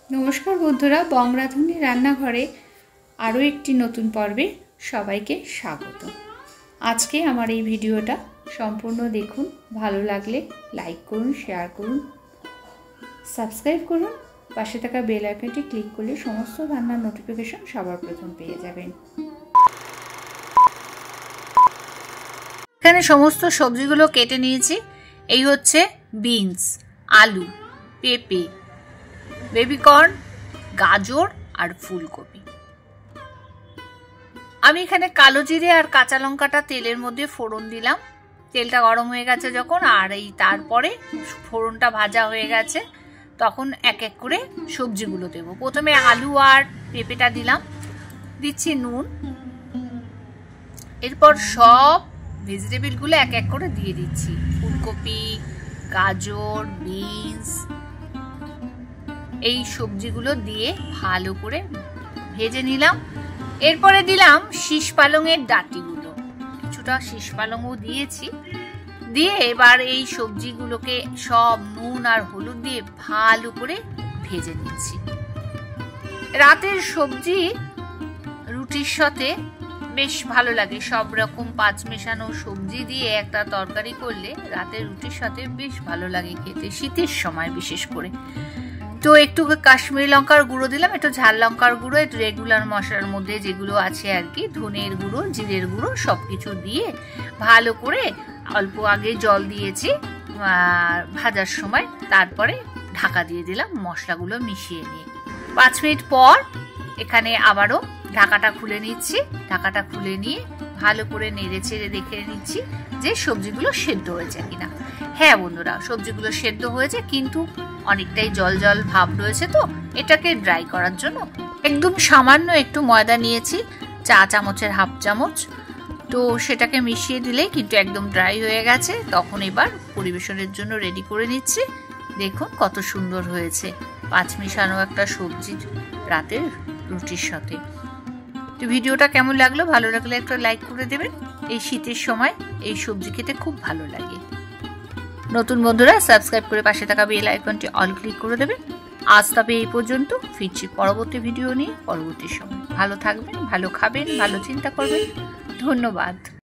নমস্কার বন্ধুরা, বংরাধুনী রান্নাঘরে আরও একটি নতুন পর্বে সবাইকে স্বাগত। আজকে আমার এই ভিডিওটা সম্পূর্ণ দেখুন। ভালো লাগলে লাইক করুন, শেয়ার করুন, সাবস্ক্রাইব করুন। পাশে থাকা বেল আইকনটি ক্লিক করলে সমস্ত রান্নার নোটিফিকেশন সবার প্রথম পেয়ে যাবেন। এখানে সমস্ত সবজিগুলো কেটে নিয়েছি। এই হচ্ছে বিনস, আলু, পেঁপে, বেবিকর্ন, গাজর আর ফুলকপি। আমি এখানে কালো জিরে আর কাঁচা লঙ্কাটা তেলের মধ্যে ফোড়ন দিলাম। তেলটা গরম হয়ে গেছে যখন, আর এই তারপরে ফোড়নটা ভাজা হয়ে গেছে, তখন এক এক করে সবজিগুলো দেব। প্রথমে আলু আর পেঁপেটা দিলাম, দিচ্ছি নুন। এরপর সব ভেজিটেবলগুলো এক এক করে দিয়ে দিচ্ছি। ফুলকপি, গাজর, বিনস, এই সবজিগুলো দিয়ে ভালো করে ভেজে নিলাম। এরপরে দিলাম শীষ পালংয়ের ডাঁটিগুলো, কিছুটা শীষ পালংও দিয়েছি। দিয়ে এবার এই সবজিগুলোকে সব নুন আর হলুদ দিয়ে ভালো করে ভেজে নিচ্ছি। রাতের সবজি রুটির সাথে বেশ ভালো লাগে। সব রকম পাঁচ মেশানো সবজি দিয়ে একটা তরকারি করলে রাতের রুটির সাথে বেশ ভালো লাগে খেতে, শীতের সময় বিশেষ করে। তো একটু কাশ্মীরি লঙ্কার গুঁড়ো দিলাম, একটু ঝাল লঙ্কার গুঁড়ো, একটু রেগুলার মশলার মধ্যে যেগুলো আছে আর কি, ধনের গুঁড়ো, জিরের গুঁড়ো, সবকিছু দিয়ে ভালো করে অল্প আগে জল দিয়েছি ভাজার সময়, তারপরে ঢাকা দিয়ে দিলাম মশলাগুলো মিশিয়ে নিয়ে। 5 মিনিট পর এখানে আবারও ঢাকাটা খুলে নিচ্ছি। ঢাকাটা খুলে নিয়ে ভালো করে নেড়ে চেড়ে দেখে নিচ্ছি যে সবজিগুলো সেদ্ধ হয়েছে কিনা। হ্যাঁ বন্ধুরা, সবজিগুলো সেদ্ধ হয়েছে, কিন্তু অনেকটাই জল জল ভাব রয়েছে। তো এটাকে ড্রাই করার জন্য একদম সামান্য একটু ময়দা নিয়েছি, চা চামচের হাফ চামচ। তো সেটাকে মিশিয়ে দিলেই কিন্তু একদম ড্রাই হয়ে গেছে। তখন এবার পরিবেশনের জন্য রেডি করে নিচ্ছি। দেখুন কত সুন্দর হয়েছে, পাঁচ মিশানো একটা সবজি রাতের রুটির সাথে। তো ভিডিওটা কেমন লাগলো? ভালো লাগলে একটা লাইক করে দেবেন। এই শীতের সময় এই সবজি খেতে খুব ভালো লাগে। নতুন বন্ধুরা সাবস্ক্রাইব করে পাশে থাকা বেল আইকনটি অল ক্লিক করে দেবেন। আজ তবে এই পর্যন্ত, ফিরছি পরবর্তী ভিডিও নিয়ে পরবর্তী সময়। ভালো থাকবেন, ভালো খাবেন, ভালো চিন্তা করবেন। ধন্যবাদ।